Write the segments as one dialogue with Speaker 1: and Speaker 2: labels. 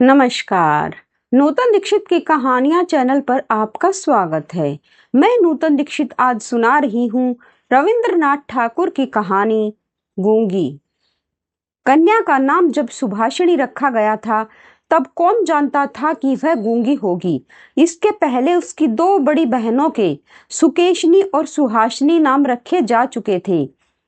Speaker 1: नमस्कार। नूतन दीक्षित की कहानियां चैनल पर आपका स्वागत है। मैं नूतन दीक्षित आज सुना रही हूँ रविंद्रनाथ ठाकुर की कहानी गूंगी। कन्या का नाम जब सुभाषिणी रखा गया था तब कौन जानता था कि वह गूंगी होगी। इसके पहले उसकी दो बड़ी बहनों के सुकेशनी और सुहासिनी नाम रखे जा चुके थे।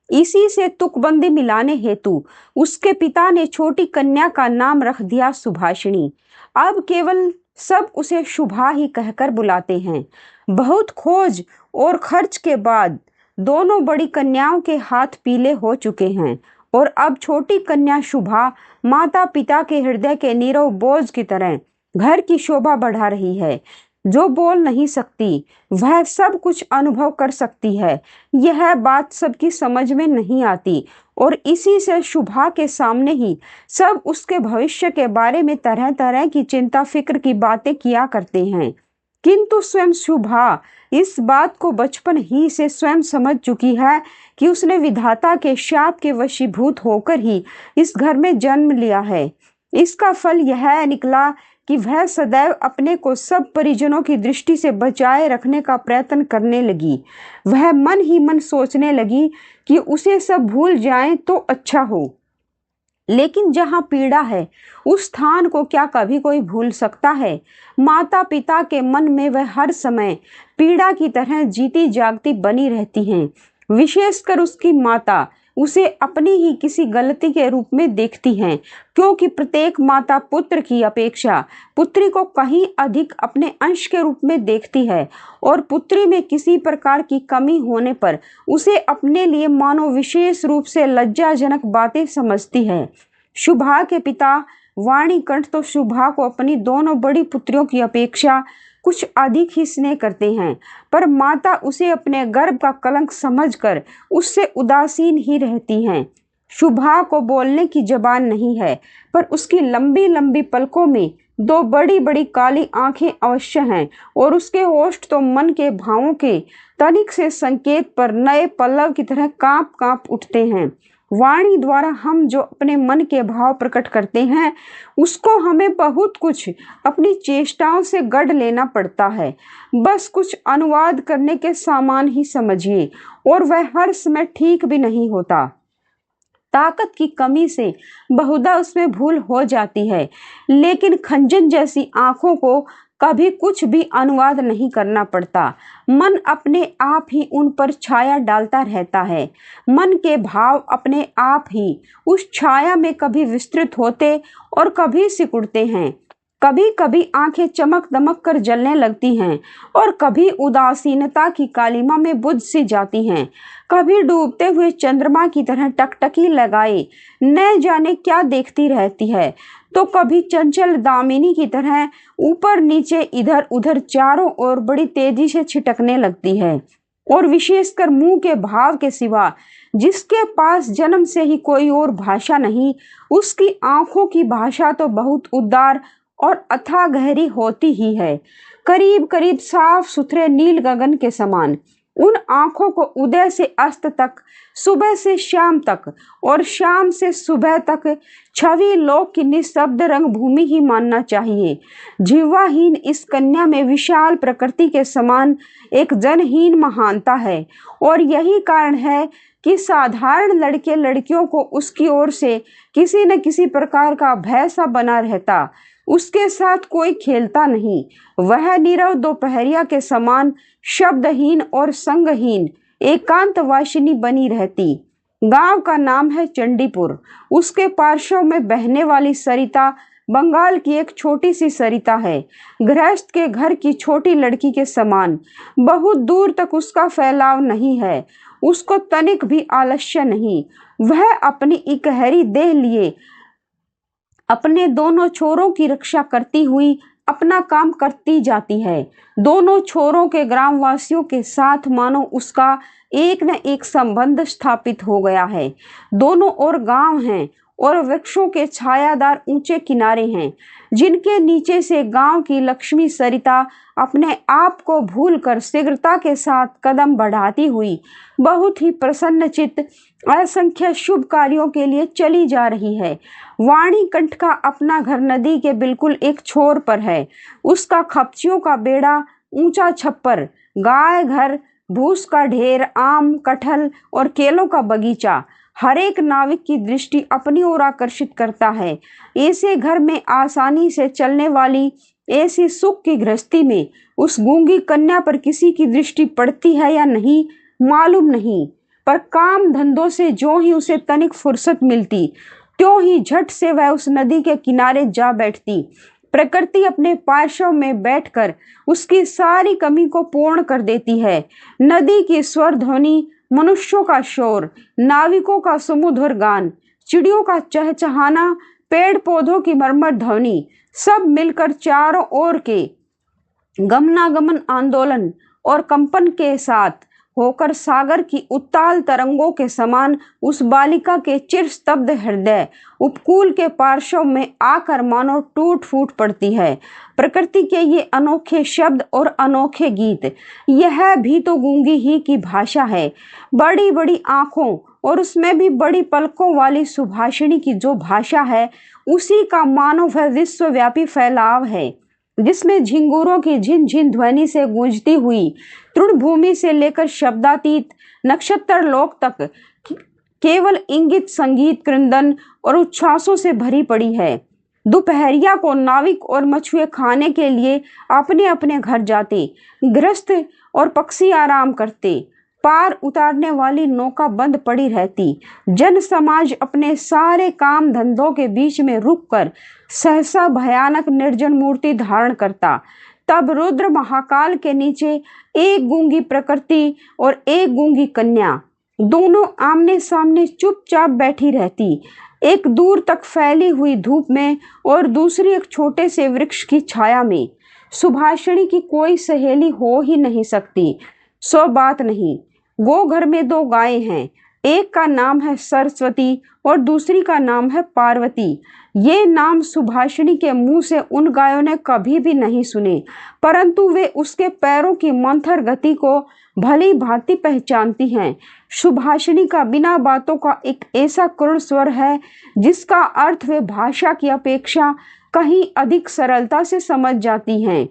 Speaker 1: इसी से तुकबंदी मिलाने हेतु उसके पिता ने छोटी कन्या का नाम रख दिया सुभाषिणी। अब केवल सब उसे शुभा ही कहकर बुलाते हैं। बहुत खोज और खर्च के बाद दोनों बड़ी कन्याओं के हाथ पीले हो चुके हैं और अब छोटी कन्या शुभा माता पिता के हृदय के नीरव बोझ की तरह घर की शोभा बढ़ा रही है। जो बोल नहीं सकती वह सब कुछ अनुभव कर सकती है। यह बात सबकी समझ में नहीं आती और इसी से शुभा के सामने ही सब उसके भविष्य के बारे में तरह तरह की चिंता फिक्र की बातें किया करते हैं। किंतु स्वयं शुभा इस बात को बचपन ही से स्वयं समझ चुकी है कि उसने विधाता के शाप के वशीभूत होकर ही इस घर में जन्म लिया है। इसका फल यह निकला कि वह सदैव अपने को सब परिजनों की दृष्टि से बचाए रखने का प्रयत्न करने लगी। वह मन ही मन सोचने लगी कि उसे सब भूल जाएं तो अच्छा हो। लेकिन जहाँ पीड़ा है उस स्थान को क्या कभी कोई भूल सकता है। माता पिता के मन में वह हर समय पीड़ा की तरह जीती जागती बनी रहती हैं। विशेषकर उसकी माता उसे अपनी ही किसी गलती के रूप में देखती हैं, क्योंकि प्रत्येक माता पुत्र की अपेक्षा पुत्री को कहीं अधिक अपने अंश के रूप में देखती है और पुत्री में किसी प्रकार की कमी होने पर उसे अपने लिए मानो विशेष रूप से लज्जाजनक बातें समझती है। शुभा के पिता वाणीकंठ तो शुभा को अपनी दोनों बड़ी पुत्रियों की अपेक्षा कुछ अधिक ही स्नेह करते हैं, पर माता उसे अपने गर्भ का कलंक समझकर उससे उदासीन ही रहती हैं। शुभा को बोलने की जबान नहीं है, पर उसकी लंबी लंबी पलकों में दो बड़ी बड़ी काली आंखें अवश्य हैं और उसके होठ तो मन के भावों के तनिक से संकेत पर नए पल्लव की तरह कांप कांप उठते हैं। वाणी द्वारा हम जो अपने मन के भाव प्रकट करते हैं उसको हमें बहुत कुछ अपनी चेष्टाओं से गढ़ लेना पड़ता है। बस कुछ अनुवाद करने के सामान ही समझिए, और वह हर समय ठीक भी नहीं होता। ताकत की कमी से बहुधा उसमें भूल हो जाती है, लेकिन खंजन जैसी आंखों को कभी कुछ भी अनुवाद नहीं करना पड़ता। मन अपने आप ही उन पर छाया डालता रहता है। मन के भाव अपने आप ही उस छाया में कभी विस्तृत होते और कभी सिकुड़ते हैं। कभी कभी आंखें चमक दमक कर जलने लगती हैं और कभी उदासीनता की कालिमा में बुझ सी जाती हैं। कभी डूबते हुए चंद्रमा की तरह टकटकी लगाए न जाने क्या देखती रहती है, तो कभी चंचल दामिनी की तरह ऊपर नीचे इधर उधर चारों ओर बड़ी तेजी से छिटकने लगती है। और विशेषकर मुंह के भाव के सिवा जिसके पास जन्म से ही कोई और भाषा नहीं, उसकी आंखों की भाषा तो बहुत उदार और अथाह गहरी होती ही है, करीब करीब साफ सुथरे नील गगन के समान। उन आंखों को उदय से अस्त तक, सुबह से शाम तक और शाम से सुबह तक छवि लोक की निस्तब्ध रंग भूमि ही मानना चाहिए। जीवाहीन इस कन्या में विशाल प्रकृति के समान एक जनहीन महानता है, और यही कारण है कि साधारण लड़के लड़कियों को उसकी ओर से किसी न किसी प्रकार का भय सा बना रहता। उसके साथ कोई खेलता नहीं। वह नीरव दोपहरिया के समान शब्दहीन और संगहीन एकांतवासिनी बनी रहती। गांव का नाम है चंडीपुर। उसके पार्श्व में बहने वाली सरिता बंगाल की एक छोटी सी सरिता है, गृहस्थ के घर की छोटी लड़की के समान। बहुत दूर तक उसका फैलाव नहीं है, उसको तनिक भी आलस्य नहीं। वह अपनी इकहरी देह लिए अपने दोनों छोरों की रक्षा करती हुई अपना काम करती जाती है। दोनों छोरों के ग्रामवासियों के साथ मानो उसका एक न एक संबंध स्थापित हो गया है। दोनों ओर गांव हैं और वृक्षों के छायादार ऊंचे किनारे हैं, जिनके नीचे से गांव की लक्ष्मी सरिता अपने आप को भूलकर शीघ्रता के साथ कदम बढ़ाती हुई बहुत ही प्रसन्नचित्त असंख्य शुभ कार्यों के लिए चली जा रही है। वाणी कंठ का अपना घर नदी के बिल्कुल एक छोर पर है। उसका खपचियों का बेड़ा, ऊंचा छप्पर, गाय घर, भूस का ढेर, आम, कटहल और केलों का बगीचा हर एक नाविक की दृष्टि अपनी ओर आकर्षित करता है। ऐसे घर में आसानी से चलने वाली ऐसी सुख की गृहस्थी में उस गूंगी कन्या पर किसी की दृष्टि पड़ती है या नहीं मालूम नहीं, पर काम धंधों से जो ही उसे तनिक फुर्सत मिलती त्यों ही झट से वह उस नदी के किनारे जा बैठती। प्रकृति अपने पार्श्व में बैठकर उसकी सारी कमी को पूर्ण कर देती है। नदी की स्वर ध्वनि, मनुष्यों का शोर, नाविकों का सुमधुर गान, चिड़ियों का चहचहाना, पेड़ पौधों की मरमर ध्वनि, सब मिलकर चारों ओर के गमनागमन आंदोलन और कंपन के साथ होकर सागर की उत्ताल तरंगों के समान उस बालिका के चिर स्तब्ध हृदय उपकूल के पार्श्व में आकर मानो टूट फूट पड़ती है। प्रकृति के ये अनोखे शब्द और अनोखे गीत, यह भी तो गूंगी ही की भाषा है। बड़ी बड़ी आंखों और उसमें भी बड़ी पलकों वाली सुभाषिणी की जो भाषा है, उसी का मानो वह विश्वव्यापी फैलाव है, जिसमें झिंगुरों की झिन झिन ध्वनि से गूंजती हुई तृणभूमि से लेकर शब्दातीत नक्षत्र लोक तक केवल इंगित संगीत, क्रंदन और उच्छ्वासों से भरी पड़ी है। दोपहरिया को नाविक और मछुए खाने के लिए अपने अपने घर जाते, गृहस्थ और पक्षी आराम करते, पार उतारने वाली नौका बंद पड़ी रहती, जन समाज अपने सारे काम धंधों के बीच में रुककर सहसा भयानक निर्जन मूर्ति धारण करता। तब रुद्र महाकाल के नीचे एक गूंगी प्रकृति और एक गूंगी कन्या दोनों आमने सामने चुपचाप बैठी रहती, एक दूर तक फैली हुई धूप में और दूसरी एक छोटे से वृक्ष की छाया में। सुभाषिणी की कोई सहेली हो ही नहीं सकती, सो बात नहीं। गो घर में दो गायें हैं, एक का नाम है सरस्वती और दूसरी का नाम है पार्वती। ये नाम सुभाषिणी के मुंह से उन गायों ने कभी भी नहीं सुने, परंतु वे उसके पैरों की मंथर गति को भली भांति पहचानती हैं। सुभाषिणी का बिना बातों का एक ऐसा करुण स्वर है, जिसका अर्थ वे भाषा की अपेक्षा कहीं अधिक सरलता से समझ जाती हैं।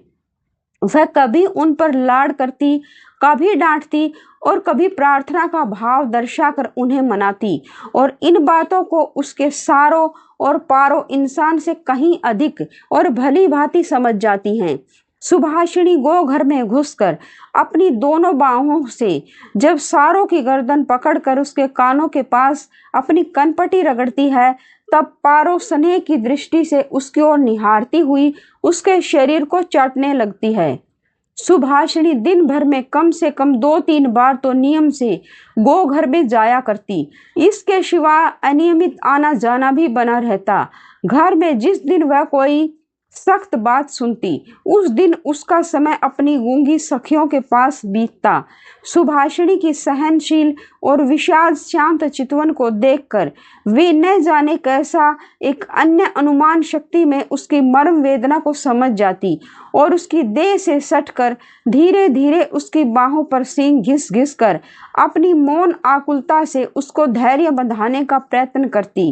Speaker 1: वह कभी उन पर लाड करती, कभी डांटती और कभी प्रार्थना का भाव दर्शाकर उन्हें मनाती, और इन बातों को उसके सारों और पारों इंसान से कहीं अधिक और भली भांति समझ जाती हैं। सुभाषिणी गो घर में घुसकर अपनी दोनों बाहों से जब सारों की गर्दन पकड़कर उसके कानों के पास अपनी कनपटी रगड़ती है, तब पारो स्नेह की दृष्टि से उसकी ओर निहारती हुई उसके शरीर को चाटने लगती है। सुभाषिणी दिन भर में कम से कम 2-3 बार तो नियम से गो घर में जाया करती। इसके सिवा अनियमित आना जाना भी बना रहता। घर में जिस दिन वह कोई सख्त बात सुनती, उस दिन उसका समय अपनी गूंगी सखियों के पास बीतता। सुभाषिणी की सहनशील और विषाद शांत चितवन को देखकर वे न जाने कैसा एक अन्य अनुमान शक्ति में उसकी मर्म वेदना को समझ जाती और उसकी देह से सटकर धीरे धीरे उसकी बाहों पर सींग घिस घिस कर अपनी मौन आकुलता से उसको धैर्य बंधाने का प्रयत्न करती।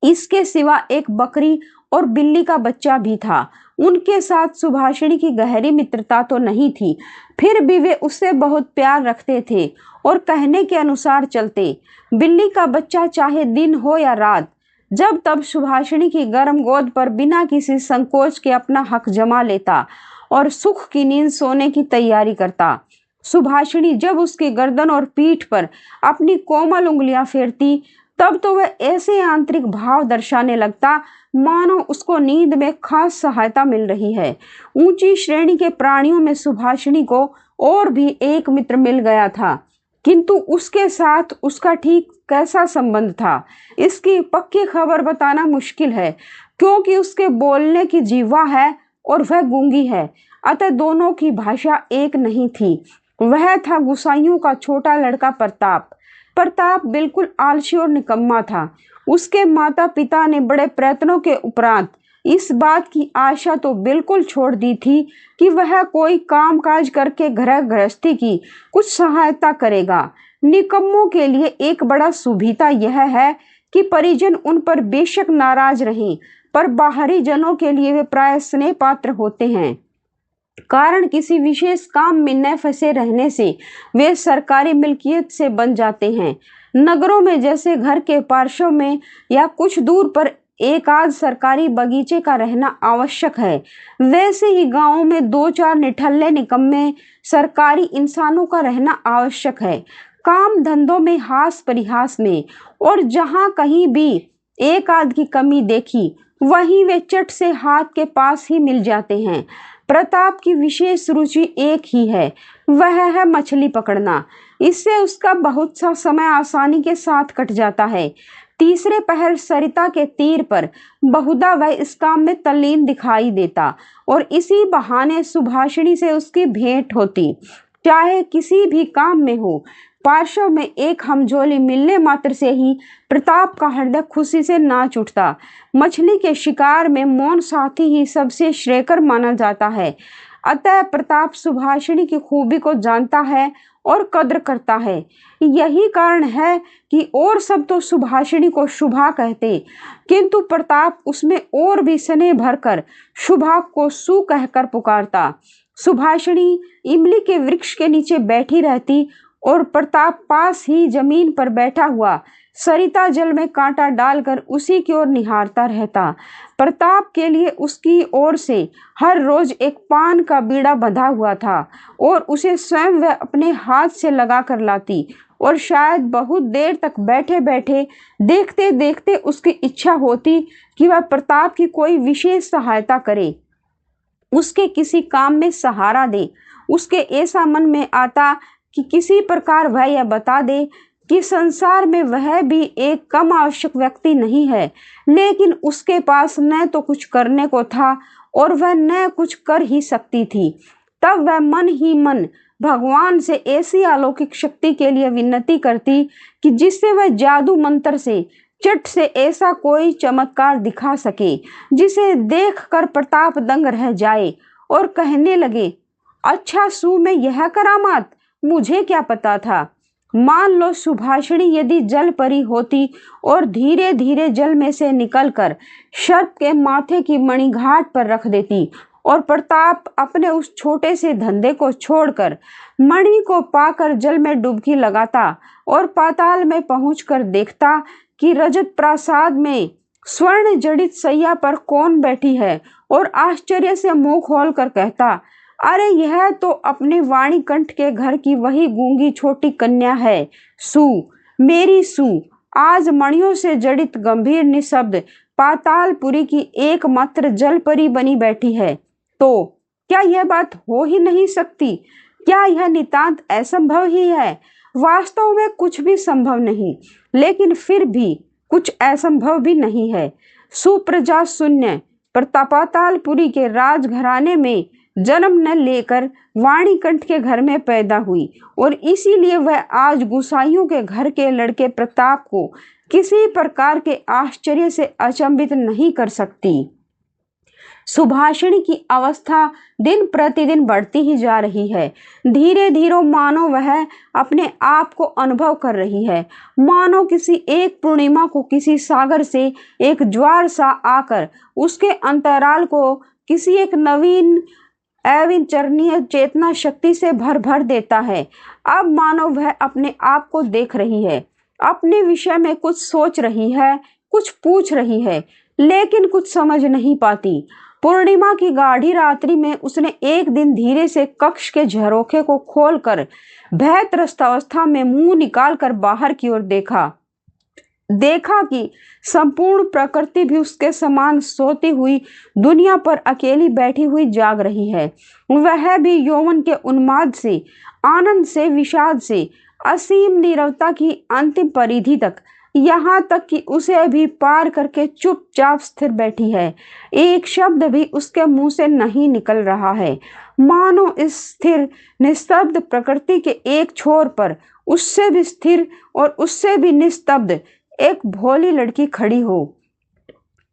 Speaker 1: इसके सिवा एक बकरी और बिल्ली का बच्चा भी था। उनके साथ सुभाषिणी की गहरी मित्रता तो नहीं थी, फिर भी वे उससे बहुत प्यार रखते थे और कहने के अनुसार चलते। बिल्ली का बच्चा चाहे दिन हो या रात, जब तब सुभाषिणी की गर्म गोद पर बिना किसी संकोच के अपना हक जमा लेता और सुख की नींद सोने की तैयारी करता। सुभाषिणी जब उसकी गर्दन और पीठ पर अपनी कोमल उंगलियां फेरती, तब तो वह ऐसे आंतरिक भाव दर्शाने लगता मानो उसको नींद में खास सहायता मिल रही है। ऊंची श्रेणी के प्राणियों में सुभाषिणी को और भी एक मित्र मिल गया था, किंतु उसके साथ उसका ठीक कैसा संबंध था, इसकी पक्की खबर बताना मुश्किल है, क्योंकि उसके बोलने की जीवा है और वह गूंगी है, अतः दोनों की भाषा एक नहीं थी। वह था गुसाइयों का छोटा लड़का प्रताप। प्रताप बिल्कुल आलसी और निकम्मा था। उसके माता पिता ने बड़े प्रयत्नों के उपरांत इस बात की आशा तो बिल्कुल छोड़ दी थी कि वह कोई कामकाज करके घर गृहस्थी की कुछ सहायता करेगा। निकम्मों के लिए एक बड़ा सुविधा यह है कि परिजन उन पर बेशक नाराज रहें, पर बाहरी जनों के लिए वे प्राय स्नेह पात्र होते हैं। कारण किसी विशेष काम में न फंसे रहने से वे सरकारी मिल्कियत से बन जाते हैं। नगरों में जैसे घर के पार्श्व में या कुछ दूर पर एक आध सरकारी बगीचे का रहना आवश्यक है, वैसे ही गांवों में दो चार निठल्ले निकम्मे सरकारी इंसानों का रहना आवश्यक है। काम धंधों में, हास परिहास में, और जहां कहीं भी एक आध की कमी देखी वहीं वे चट से हाथ के पास ही मिल जाते हैं। प्रताप की विशेष रुचि एक ही है, वह है मछली पकड़ना। इससे उसका बहुत सा समय आसानी के साथ कट जाता है। तीसरे पहर सरिता के तीर पर बहुधा वह इस काम में तल्लीन दिखाई देता और इसी बहाने सुभाषिणी से उसकी भेंट होती। चाहे किसी भी काम में हो, पार्श्व में एक हमझोली मिलने मात्र से ही प्रताप का हृदय खुशी से नाच उठता। मछली के शिकार में मौन साथी ही सबसे श्रेयकर माना जाता है। अतः प्रताप सुभाषिणी की खूबी को जानता है और कद्र करता है। यही कारण है कि और सब तो सुभाषिणी को शुभा कहते, किंतु प्रताप उसमें और भी स्नेह भरकर शुभा को सु कहकर पुकारता। सुभाषिणी इमली के वृक्ष के नीचे बैठी रहती और प्रताप पास ही जमीन पर बैठा हुआ सरिता जल में कांटा डालकर उसी की ओर निहारता रहता। प्रताप के लिए उसकी ओर से हर रोज एक पान का बीड़ा बंधा हुआ था और उसे स्वयं वह अपने हाथ से लगा कर लाती, और शायद बहुत देर तक बैठे बैठे देखते देखते उसकी इच्छा होती कि वह प्रताप की कोई विशेष सहायता करे, उसके किसी काम में सहारा दे। उसके ऐसा मन में आता कि किसी प्रकार वह यह बता दे कि संसार में वह भी एक कम आवश्यक व्यक्ति नहीं है, लेकिन उसके पास न तो कुछ करने को था और वह न कुछ कर ही सकती थी। तब वह मन ही मन भगवान से ऐसी अलौकिक शक्ति के लिए विनती करती कि जिससे वह जादू मंत्र से चट से ऐसा कोई चमत्कार दिखा सके जिसे देखकर प्रताप दंग रह जाए और कहने लगे, अच्छा सु में यह करामात, मुझे क्या पता था। मान लो सुभाषिणी यदि जल परी होती और धीरे धीरे जल में से निकलकर सर्प के माथे की मणि घाट पर रख देती और प्रताप अपने उस छोटे से धंधे को छोड़कर मणि को पाकर जल में डुबकी लगाता और पाताल में पहुंचकर देखता कि रजत प्रासाद में स्वर्ण जड़ित सैया पर कौन बैठी है, और आश्चर्य से मुंह खोल कर कहता, अरे यह तो अपने वाणीकंठ के घर की वही गूंगी छोटी कन्या है, सु, मेरी सु। आज मणियों से जड़ित गंभीर निशब्द पातालपुरी की एकमात्र जलपरी बनी बैठी है। तो क्या यह बात हो ही नहीं सकती? क्या यह नितांत असंभव ही है? वास्तव में कुछ भी संभव नहीं, लेकिन फिर भी कुछ असंभव भी नहीं है। सुप्रजा शून्य पातालपुरी के राजघराने में जन्म न लेकर वाणीकंठ के घर में पैदा हुई, और इसीलिए वह आज गुसाइयों के घर के लड़के प्रताप को किसी प्रकार के आश्चर्य से अचंभित नहीं कर सकती। सुभाषिणी की अवस्था दिन प्रतिदिन बढ़ती ही जा रही है। धीरे धीरे मानो वह अपने आप को अनुभव कर रही है, मानो किसी एक पूर्णिमा को किसी सागर से एक ज्वार सा आकर उसके अंतराल को किसी एक नवीन अविचरणीय चेतना शक्ति से भर भर देता है। अब मानो वह अपने आप को देख रही है, अपने विषय में कुछ सोच रही है, कुछ पूछ रही है, लेकिन कुछ समझ नहीं पाती। पूर्णिमा की गाढ़ी रात्रि में उसने एक दिन धीरे से कक्ष के झरोखे को खोलकर भयत्रस्त अवस्था में मुंह निकालकर बाहर की ओर देखा कि संपूर्ण प्रकृति भी उसके समान सोती हुई दुनिया पर अकेली बैठी हुई जाग रही है। वह भी यौवन के उन्माद से, आनंद से, विषाद से, असीम नीरवता की अंतिम परिधि तक, यहाँ तक कि उसे भी पार करके चुपचाप स्थिर बैठी है। एक शब्द भी उसके मुंह से नहीं निकल रहा है, मानो इस स्थिर निस्तब्ध प्रकृति के एक छोर पर उससे भी स्थिर और उससे भी निस्तब्ध एक भोली लड़की खड़ी हो।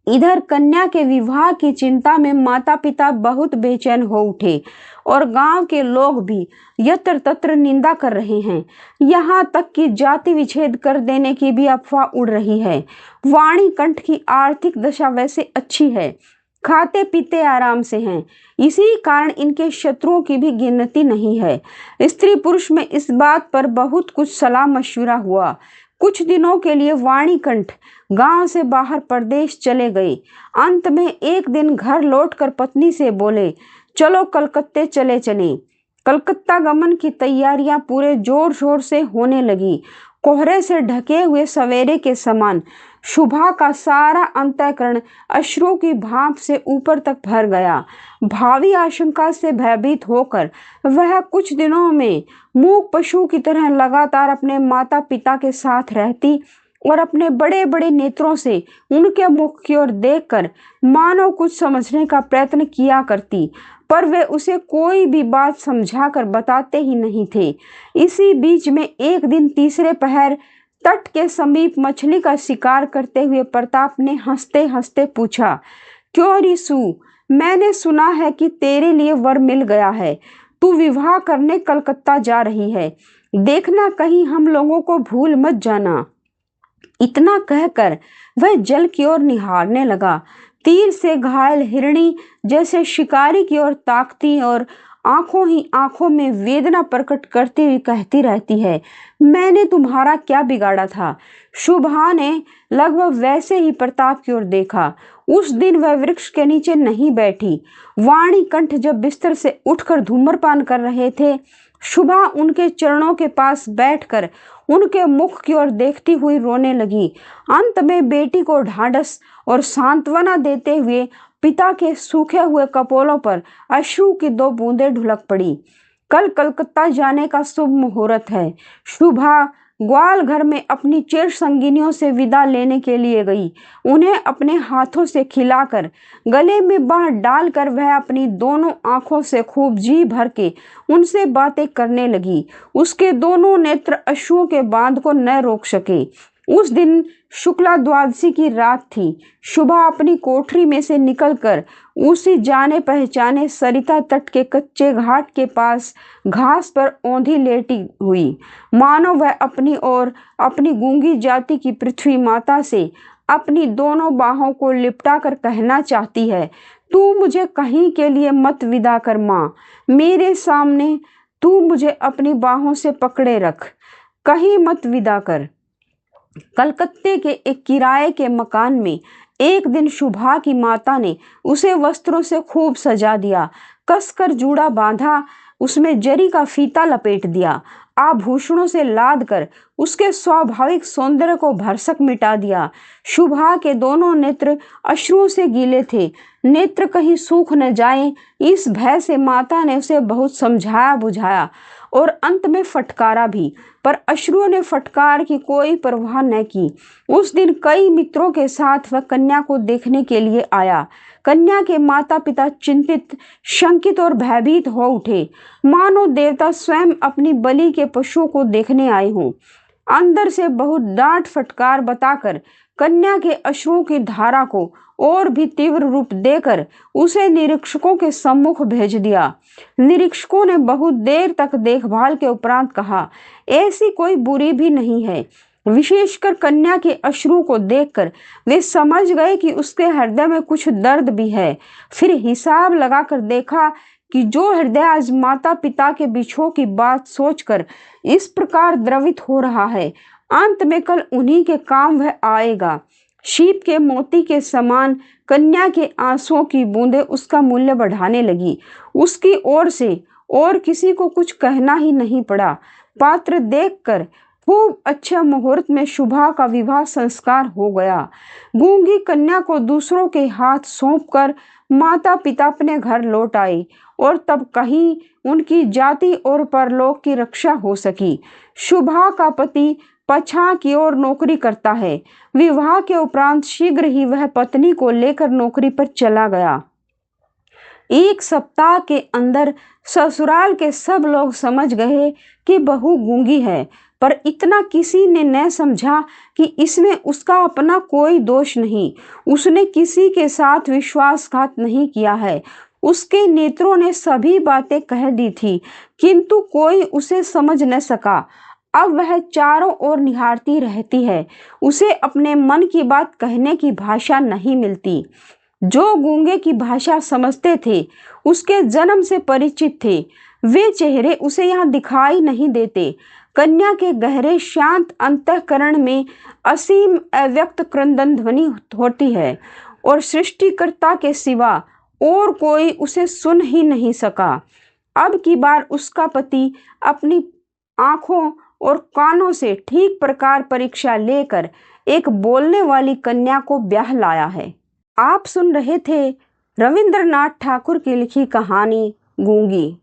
Speaker 1: इधर कन्या के विवाह की चिंता में माता पिता बहुत बेचैन हो उठे और गांव के लोग भी यत्र तत्र निंदा कर रहे हैं। यहाँ तक कि जाति विच्छेद कर देने की भी अफवाह उड़ रही है। वाणीकंठ की आर्थिक दशा वैसे अच्छी है, खाते पीते आराम से हैं, इसी कारण इनके शत्रुओं की भी गिनती नहीं है। स्त्री पुरुष में इस बात पर बहुत कुछ सलाह मशवरा हुआ। कुछ दिनों के लिए वाणीकंठ गांव से बाहर प्रदेश चले गए। अंत में एक दिन घर लौटकर पत्नी से बोले, चलो कलकत्ते चले चलें। कलकत्ता गमन की तैयारियां पूरे जोर शोर से होने लगी। कोहरे से ढके हुए सवेरे के समान शुभा का सारा अंतःकरण अश्रुओं की भाप से ऊपर तक भर गया। भावी आशंका से भयभीत होकर वह कुछ दिनों में मूक पशु की तरह लगातार अपने माता पिता के साथ रहती और अपने बड़े बड़े नेत्रों से उनके मुख की ओर देखकर मानो कुछ समझने का प्रयत्न किया करती, पर वे उसे कोई भी बात समझाकर बताते ही नहीं थे। इसी बीच में एक दिन तीसरे पहर तट के समीप मछली का शिकार करते हुए प्रताप ने हंसते हंसते पूछा, क्यों रिसू, मैंने सुना है कि तेरे लिए वर मिल गया है, तू विवाह करने कलकत्ता जा रही है, देखना कहीं हम लोगों को भूल मत जाना। इतना कहकर वह जल की ओर निहारने लगा। तीर से घायल हिरणी जैसे शिकारी की ओर ताकती और आंखों ही आंखों में वेदना प्रकट करती हुई कहती रहती है, मैंने तुम्हारा क्या बिगाड़ा था। शुभा ने लगभग वैसे ही प्रताप की ओर देखा। उस दिन वह वृक्ष के नीचे नहीं बैठी। वाणीकंठ जब बिस्तर से उठकर धूम्रपान कर रहे थे, शुभा उनके चरणों के पास बैठकर उनके मुख की ओर देखती हुई रोने लगी। अंत में बेटी को ढांढस और सांत्वना देते हुए पिता के सूखे हुए कपोलों पर अश्रु की 2 बूंदें ढुलक पड़ी। कल कलकत्ता जाने का शुभ मुहूर्त है। शुभा ग्वाल घर में अपनी चिर संगिनियों से विदा लेने के लिए गई। उन्हें अपने हाथों से खिलाकर गले में बांह डालकर वह अपनी दोनों आंखों से खूब जी भर के उनसे बातें करने लगी। उसके दोनों नेत्र अश्रुओं के बांध को न रोक सके। उस दिन शुक्ला द्वादशी की रात थी। शुभा अपनी कोठरी में से निकलकर उसी जाने पहचाने सरिता तट के कच्चे घाट के पास घास पर औंधी लेटी हुई, मानो वह अपनी और अपनी गूंगी जाति की पृथ्वी माता से अपनी दोनों बाहों को लिपटा कर कहना चाहती है, तू मुझे कहीं के लिए मत विदा कर माँ, मेरे सामने तू मुझे अपनी बाहों से पकड़े रख, कहीं मत विदा कर। कलकत्ते के एक किराए के मकान में एक दिन शुभा की माता ने उसे वस्त्रों से खूब सजा दिया, कसकर जूड़ा बांधा, उसमें जरी का फीता लपेट दिया, आभूषणों से लाद कर उसके स्वाभाविक सौंदर्य को भरसक मिटा दिया। शुभा के दोनों नेत्र अश्रुओं से गीले थे। नेत्र कहीं सूख न जाए, इस भय से माता ने उसे बहुत समझाया बुझाया और अंत में फटकारा भी, पर अश्रुओं ने फटकार की कोई परवाह न की। उस दिन कई मित्रों के साथ वह कन्या को देखने के लिए आया। कन्या के माता पिता चिंतित, शंकित और भयभीत हो उठे, मानो देवता स्वयं अपनी बलि के पशुओं को देखने आए हों। अंदर से बहुत डांट फटकार बताकर कन्या के अश्रुओं की धारा को और भी तीव्र रूप देकर उसे निरीक्षकों के सम्मुख भेज दिया। निरीक्षकों ने बहुत देर तक देखभाल के उपरांत कहा, ऐसी कोई बुरी भी नहीं है। विशेषकर कन्या के अश्रु को देखकर वे समझ गए कि उसके हृदय में कुछ दर्द भी है। फिर हिसाब लगाकर देखा कि जो हृदय आज माता पिता के बिछोह की बात सोचकर इस प्रकार द्रवित हो रहा है, अंत में कल उन्हीं के काम वह आएगा। शीत के मोती के समान कन्या के आंसुओं की बूंदें उसका मूल्य बढ़ाने लगी। उसकी ओर से और किसी को कुछ कहना ही नहीं पड़ा। पात्र देखकर खूब अच्छे मुहूर्त में शुभा का विवाह संस्कार हो गया। गूंगी कन्या को दूसरों के हाथ सौंपकर माता पिता अपने घर लौट आए और तब कहीं उनकी जाति और परलोक की रक्षा हो सकी। शुभा का पति पछा की ओर नौकरी करता है। विवाह के उपरांत शीघ्र ही वह पत्नी को लेकर नौकरी पर चला गया। 1 सप्ताह के अंदर ससुराल के सब लोग समझ गए कि बहू गूंगी है। पर इतना किसी ने न समझा कि इसमें उसका अपना कोई दोष नहीं। उसने किसी के साथ विश्वासघात नहीं किया है। उसके नेत्रों ने सभी बातें कह दी थी, किंतु कोई उसे समझ न सका। अब वह चारों ओर निहारती रहती है। उसे अपने मन की बात कहने की भाषा नहीं मिलती। जो गूंगे की भाषा समझते थे, उसके जन्म से परिचित थे, वे चेहरे उसे यहाँ दिखाई नहीं देते। कन्या के गहरे शांत अंतःकरण में असीम अव्यक्त क्रंदन ध्वनि होती है और सृष्टिकर्ता के सिवा और कोई उसे सुन ही नहीं सका। अब की बार उसका पति अपनी आंखों और कानों से ठीक प्रकार परीक्षा लेकर एक बोलने वाली कन्या को ब्याह लाया है। आप सुन रहे थे रविंद्रनाथ ठाकुर की लिखी कहानी गूंगी।